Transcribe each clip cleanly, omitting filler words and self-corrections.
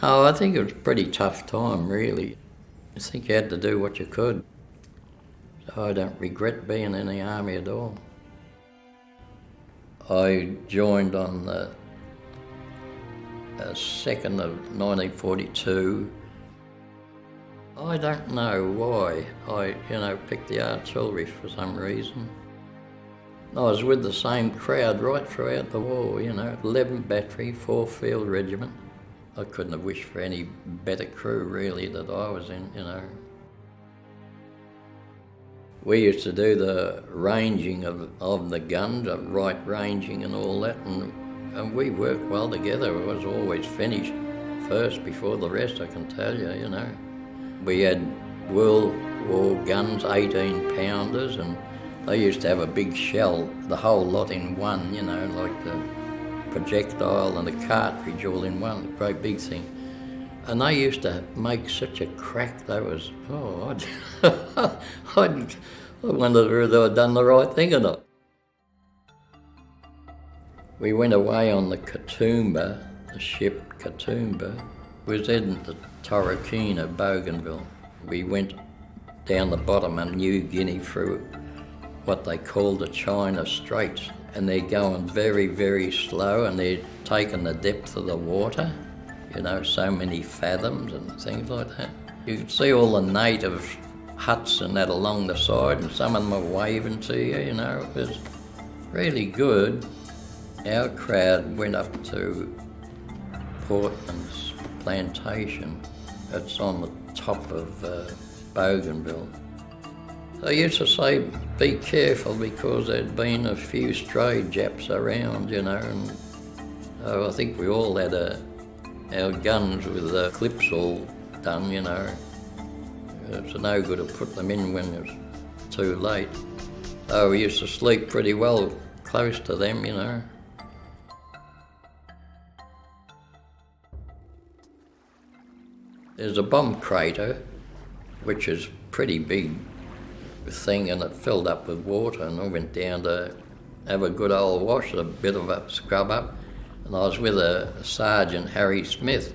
No, I think it was a pretty tough time, really. I think you had to do what you could. So I don't regret being in the army at all. I joined on the 2nd of 1942. I don't know why I, picked the artillery for some reason. I was with the same crowd right throughout the war, 11th Battery, 4th Field Regiment. I couldn't have wished for any better crew, really, that I was in, We used to do the ranging of the guns, right ranging and all that, and we worked well together. It was always finished first before the rest, I can tell you, We had World War guns, 18-pounders, and they used to have a big shell, the whole lot in one, like the projectile and the cartridge all in one, a great big thing. And they used to make such a crack, they was, I wondered whether I'd done the right thing or not. We went away on the Katoomba, the ship Katoomba. We was heading to Torokina, Bougainville. We went down the bottom of New Guinea through what they call the China Straits, and they're going very, very slow, and they're taking the depth of the water, so many fathoms and things like that. You could see all the native huts and that along the side, and some of them were waving to you, it was really good. Our crowd went up to Portman's plantation. It's on the top of Bougainville. They used to say, be careful, because there'd been a few stray Japs around, and I think we all had our guns with the clips all done, It's no good to put them in when it's too late. So we used to sleep pretty well close to them, There's a bomb crater, which is pretty big thing, and it filled up with water, and I went down to have a good old wash, a bit of a scrub up, and I was with a Sergeant Harry Smith,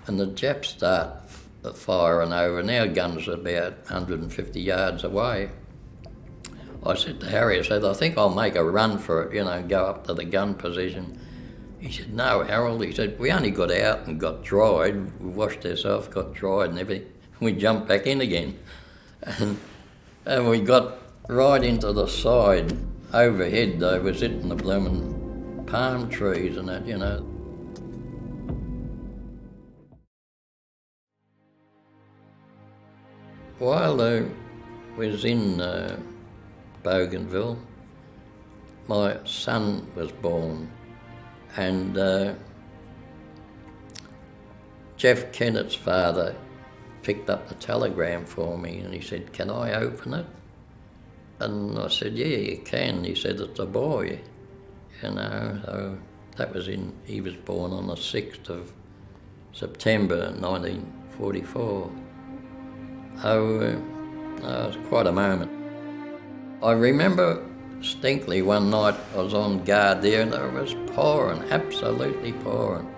and the Japs start firing over, and our guns are about 150 yards away. I said to Harry, I think I'll make a run for it, go up to the gun position. He said, no, Harold, he said, we only got out and got dried, we washed ourselves, got dried and everything, we jumped back in again. And we got right into the side. Overhead, they was hitting the blooming palm trees and that, While I was in Bougainville, my son was born, and Jeff Kennett's father picked up the telegram for me, and he said, can I open it? And I said, yeah, you can. He said, it's a boy, so that was he was born on the 6th of September 1944. So it was quite a moment. I remember distinctly one night I was on guard there, and it was pouring, absolutely pouring.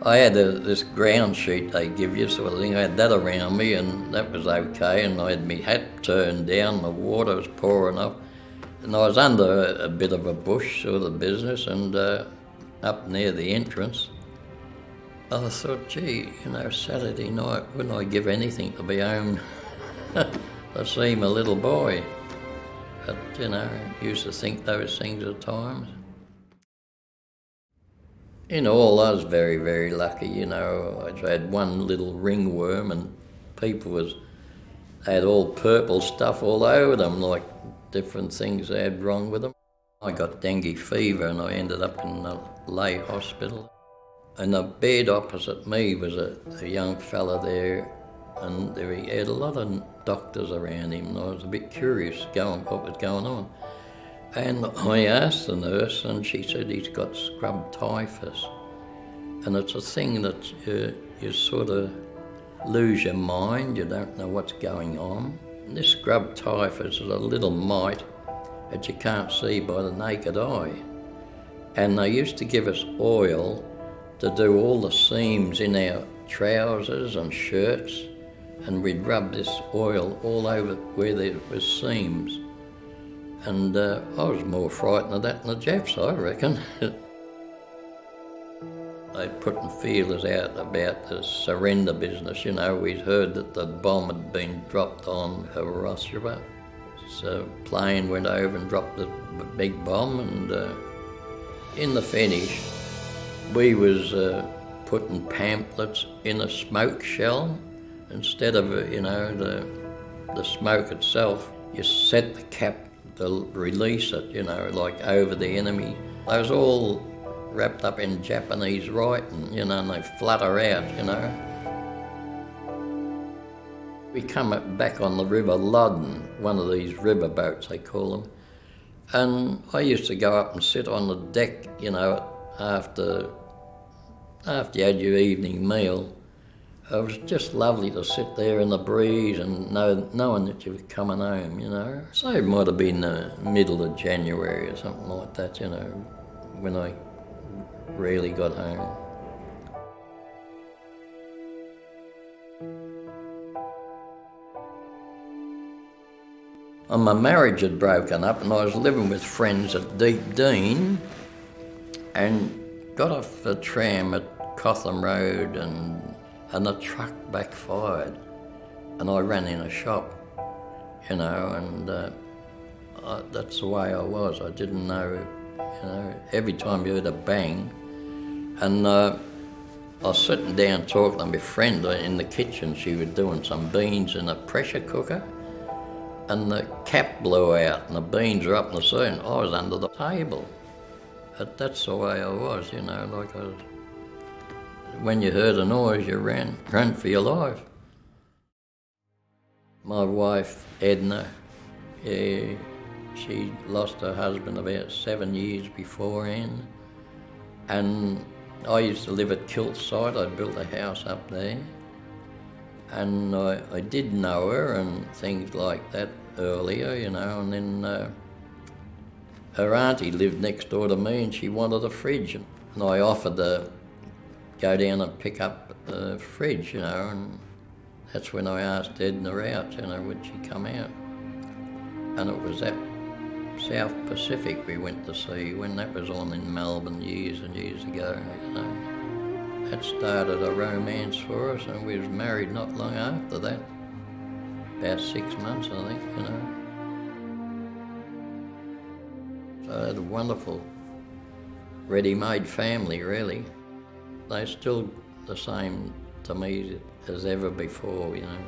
I had this ground sheet they give you sort of thing. I had that around me, and that was okay, and I had my hat turned down, the water was pouring up, and I was under a bit of a bush sort of business, and up near the entrance. I thought, gee, Saturday night, wouldn't I give anything to be home to see my little boy? But, used to think those things at times. In all, I was very, very lucky, I had one little ringworm, and people had all purple stuff all over them, like different things they had wrong with them. I got dengue fever, and I ended up in the lay hospital. And the bed opposite me was a young fella there, and he had a lot of doctors around him, and I was a bit curious what was going on. And I asked the nurse, and she said he's got scrub typhus. And it's a thing that you sort of lose your mind, you don't know what's going on. And this scrub typhus is a little mite that you can't see by the naked eye. And they used to give us oil to do all the seams in our trousers and shirts, and we'd rub this oil all over where there was seams. And I was more frightened of that than the Japs, I reckon. They'd putting feelers out about the surrender business. You know, we'd heard that the bomb had been dropped on Hiroshima. So a plane went over and dropped the big bomb, and in the finish, we was putting pamphlets in a smoke shell. Instead of, you know, the smoke itself, you set the cap to release it, you know, like over the enemy. They was all wrapped up in Japanese writing, you know, and they flutter out, you know. We come back on the River Loddon, one of these river boats they call them, and I used to go up and sit on the deck, you know, after you had your evening meal. It was just lovely to sit there in the breeze and knowing that you were coming home, you know. So it might have been the middle of January or something like that, you know, when I really got home. And my marriage had broken up, and I was living with friends at Deep Dean, and got off the tram at Cotham Road, and the truck backfired, and I ran in a shop, you know, and that's the way I was. I didn't know, you know, every time you heard a bang, and I was sitting down talking to my friend in the kitchen. She was doing some beans in a pressure cooker, and the cap blew out, and the beans were up in the sea, and I was under the table. But that's the way I was, you know, like I was. When you heard a noise, you ran for your life. My wife, Edna, yeah, she lost her husband about 7 years beforehand, and I used to live at Kiltside. I'd built a house up there, and I did know her and things like that earlier, you know, and then her auntie lived next door to me, and she wanted a fridge, and I offered to go down and pick up the fridge, you know, and that's when I asked Edna out, you know, would she come out? And it was at South Pacific we went to see, when that was on in Melbourne years and years ago, you know. That started a romance for us, and we was married not long after that. About 6 months, I think, you know. So I had a wonderful, ready-made family, really. They're still the same to me as ever before, you know.